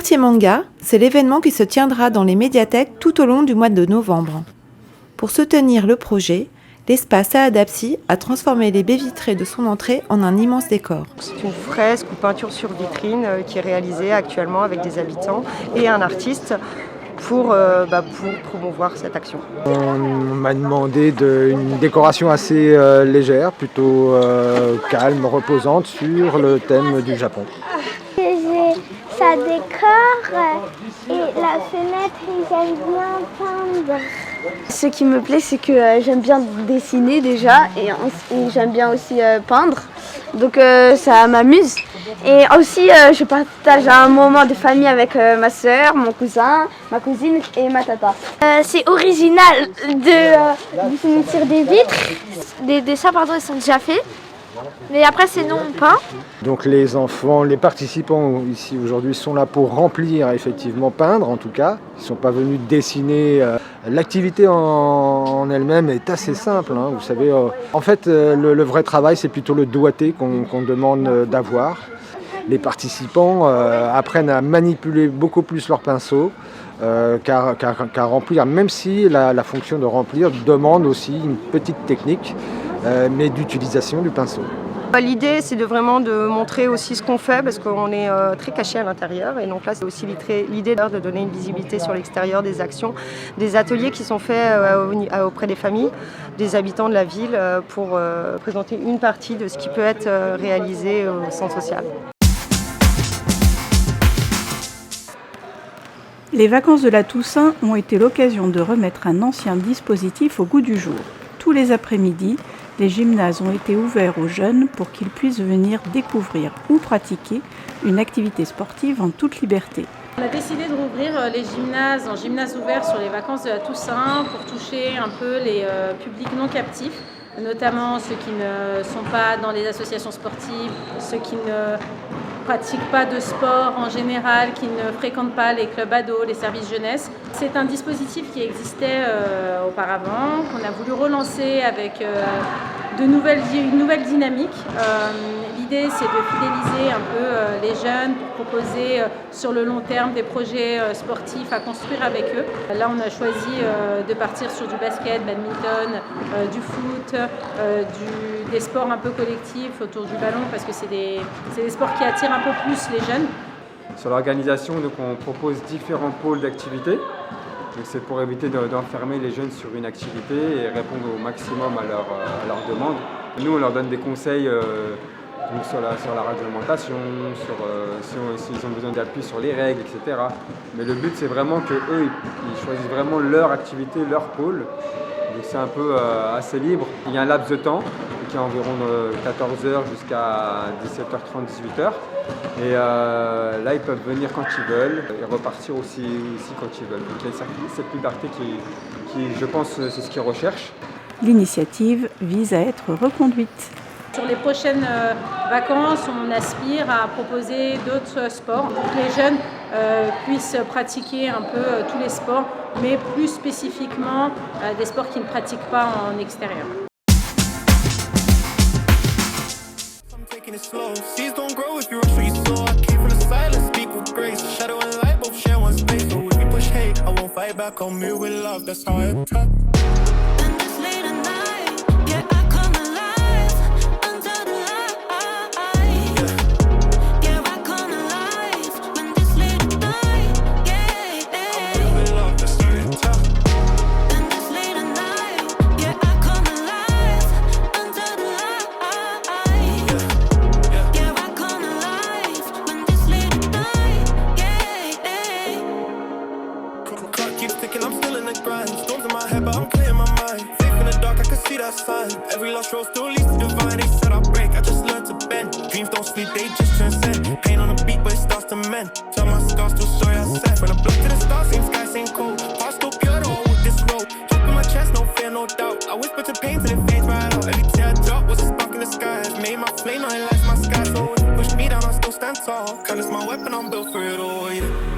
Quartier Manga, c'est l'événement qui se tiendra dans les médiathèques tout au long du mois de novembre. Pour soutenir le projet, l'espace Saadapsi a transformé les baies vitrées de son entrée en un immense décor. C'est une fresque ou peinture sur vitrine qui est réalisée actuellement avec des habitants et un artiste pour promouvoir cette action. On m'a demandé une décoration assez légère, plutôt calme, reposante sur le thème du Japon. Ça décore et la fenêtre, j'aime bien peindre. Ce qui me plaît, c'est que j'aime bien dessiner déjà et j'aime bien aussi peindre. Donc ça m'amuse. Et aussi, je partage un moment de famille avec ma soeur, mon cousin, ma cousine et ma tata. C'est original de dessiner sur des vitres. Les dessins, ils sont déjà faits. Mais après, c'est non peint. Donc les enfants, les participants ici aujourd'hui sont là pour remplir, effectivement peindre en tout cas. Ils ne sont pas venus dessiner. L'activité en elle-même est assez simple. Vous savez, en fait, le vrai travail, c'est plutôt le doigté qu'on demande d'avoir. Les participants apprennent à manipuler beaucoup plus leur pinceau qu'à remplir, même si la fonction de remplir demande aussi une petite technique, mais d'utilisation du pinceau. L'idée, c'est vraiment de montrer aussi ce qu'on fait parce qu'on est très caché à l'intérieur. Et donc là, c'est aussi l'idée de donner une visibilité sur l'extérieur des actions, des ateliers qui sont faits auprès des familles, des habitants de la ville pour présenter une partie de ce qui peut être réalisé au centre social. Les vacances de la Toussaint ont été l'occasion de remettre un ancien dispositif au goût du jour. Tous les après-midi, les gymnases ont été ouverts aux jeunes pour qu'ils puissent venir découvrir ou pratiquer une activité sportive en toute liberté. On a décidé de rouvrir les gymnases en gymnase ouvert sur les vacances de la Toussaint pour toucher un peu les publics non captifs, notamment ceux qui ne sont pas dans les associations sportives, ceux qui ne pratiquent pas de sport en général, qui ne fréquentent pas les clubs ados, les services jeunesse. C'est un dispositif qui existait auparavant, qu'on a voulu relancer avec une nouvelle dynamique. L'idée, c'est de fidéliser un peu les jeunes pour proposer sur le long terme des projets sportifs à construire avec eux. Là, on a choisi de partir sur du basket, badminton, du foot, des sports un peu collectifs autour du ballon parce que c'est des sports qui attirent un peu plus les jeunes. Sur l'organisation, donc, on propose différents pôles d'activité. C'est pour éviter d'enfermer les jeunes sur une activité et répondre au maximum à leurs demandes. Nous, on leur donne des conseils sur la réglementation, s'ils ont besoin d'appui sur les règles, etc. Mais le but, c'est vraiment qu'eux, ils choisissent vraiment leur activité, leur pôle. Donc c'est un peu assez libre. Il y a un laps de temps qui est environ 14h jusqu'à 17h30, 18h. Et là, ils peuvent venir quand ils veulent et repartir aussi quand ils veulent. Donc il y a cette liberté qui, je pense, c'est ce qu'ils recherchent. L'initiative vise à être reconduite. Sur les prochaines vacances, on aspire à proposer d'autres sports pour que les jeunes puissent pratiquer un peu tous les sports, mais plus spécifiquement des sports qu'ils ne pratiquent pas en extérieur. Every lost road still leads to divine. They said I'll break, I just learned to bend. Dreams don't sleep, they just transcend. Pain on the beat, but it starts to mend. Tell my scars to show you I said. When I blood to the stars, same sky, same cold. Heart still pure, the with this road. Hope in my chest, no fear, no doubt. I whisper to pain till it fades right out. Every tear I drop was a spark in the sky. Made my flame, now it lights my sky. So if you push me down, I still stand tall. Kindness my weapon, I'm built for it all, yeah.